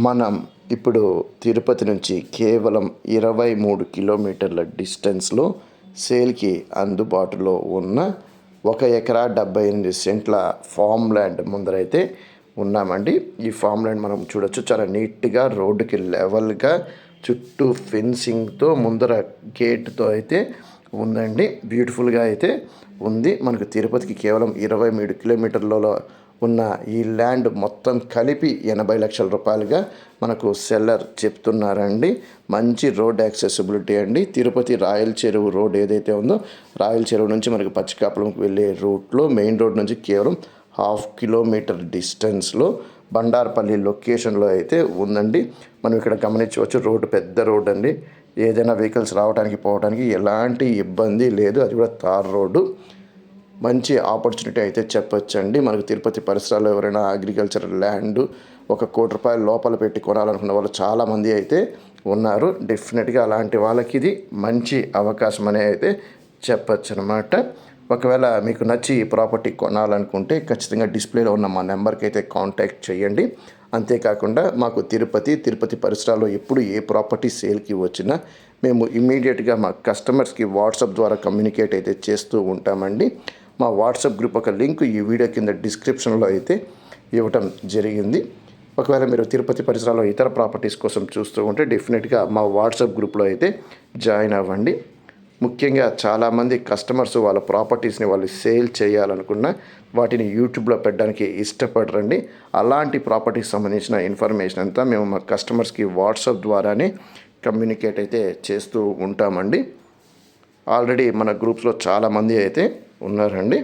మనం ఇప్పుడు తిరుపతి నుంచి కేవలం 23 కిలోమీటర్ల డిస్టెన్స్లో సేల్కి అందుబాటులో ఉన్న 1 ఎకరా 78 సెంట్ల ఫామ్ ల్యాండ్ ముందరైతే ఉన్నామండి. ఈ ఫామ్ ల్యాండ్ మనం చూడొచ్చు, చాలా నీట్గా రోడ్డుకి లెవెల్గా చుట్టూ ఫెన్సింగ్తో ముందర గేట్తో అయితే ఉందండి. బ్యూటిఫుల్గా అయితే ఉంది. మనకు తిరుపతికి కేవలం 23 కిలోమీటర్లలో ఉన్న ఈ ల్యాండ్ మొత్తం కలిపి 80 లక్షల రూపాయలుగా మనకు సెల్లర్ చెప్తున్నారండి. మంచి రోడ్ యాక్సెసిబిలిటీ అండి. తిరుపతి రాయల్ చెరువు రోడ్ ఏదైతే ఉందో, రాయల్ చెరువు నుంచి మనకు పచ్చికాపులంకి వెళ్ళే రూట్లో మెయిన్ రోడ్ నుంచి కేవలం 1/2 కిలోమీటర్ డిస్టెన్స్లో బండార్పల్లి లొకేషన్లో అయితే ఉందండి. మనం ఇక్కడ గమనించవచ్చు, రోడ్డు పెద్ద రోడ్ అండి. ఏదైనా వెహికల్స్ రావడానికి పోవడానికి ఎలాంటి ఇబ్బంది లేదు. అది కూడా తార్ రోడ్డు. మంచి ఆపర్చునిటీ అయితే చెప్పొచ్చండి. మనకు తిరుపతి పరిసరాల్లో ఎవరైనా అగ్రికల్చర్ ల్యాండ్ 1 కోటి రూపాయల లోపల పెట్టి కొనాలనుకున్న వాళ్ళు చాలామంది అయితే ఉన్నారు. డెఫినెట్గా అలాంటి వాళ్ళకి ఇది మంచి అవకాశం అనే అయితే చెప్పచ్చు అనమాట. ఒకవేళ మీకు నచ్చి ఈ ప్రాపర్టీ కొనాలనుకుంటే ఖచ్చితంగా డిస్ప్లేలో ఉన్న మా నెంబర్కి అయితే కాంటాక్ట్ చేయండి. అంతేకాకుండా మాకు తిరుపతి పరిసరాల్లో ఎప్పుడు ఏ ప్రాపర్టీ సేల్కి వచ్చినా మేము ఇమ్మీడియట్గా మా కస్టమర్స్కి వాట్సాప్ ద్వారా కమ్యూనికేట్ అయితే చేస్తూ ఉంటామండి. మా వాట్సాప్ గ్రూప్ ఒక లింక్ ఈ వీడియో కింద డిస్క్రిప్షన్లో అయితే ఇవ్వటం జరిగింది. ఒకవేళ మీరు తిరుపతి పరిసరాల్లో ఇతర ప్రాపర్టీస్ కోసం చూస్తూ ఉంటే డెఫినెట్గా మా వాట్సాప్ గ్రూప్లో అయితే జాయిన్ అవ్వండి. ముఖ్యంగా చాలామంది కస్టమర్స్ వాళ్ళ ప్రాపర్టీస్ని వాళ్ళు సేల్ చేయాలనుకున్న వాటిని యూట్యూబ్లో పెట్టడానికి ఇష్టపడరండి. అలాంటి ప్రాపర్టీకి సంబంధించిన ఇన్ఫర్మేషన్ అంతా మేము మా కస్టమర్స్కి వాట్సాప్ ద్వారానే కమ్యూనికేట్ అయితే చేస్తూ ఉంటామండి. ఆల్రెడీ మన గ్రూప్స్లో చాలామంది అయితే ఉన్నారండి.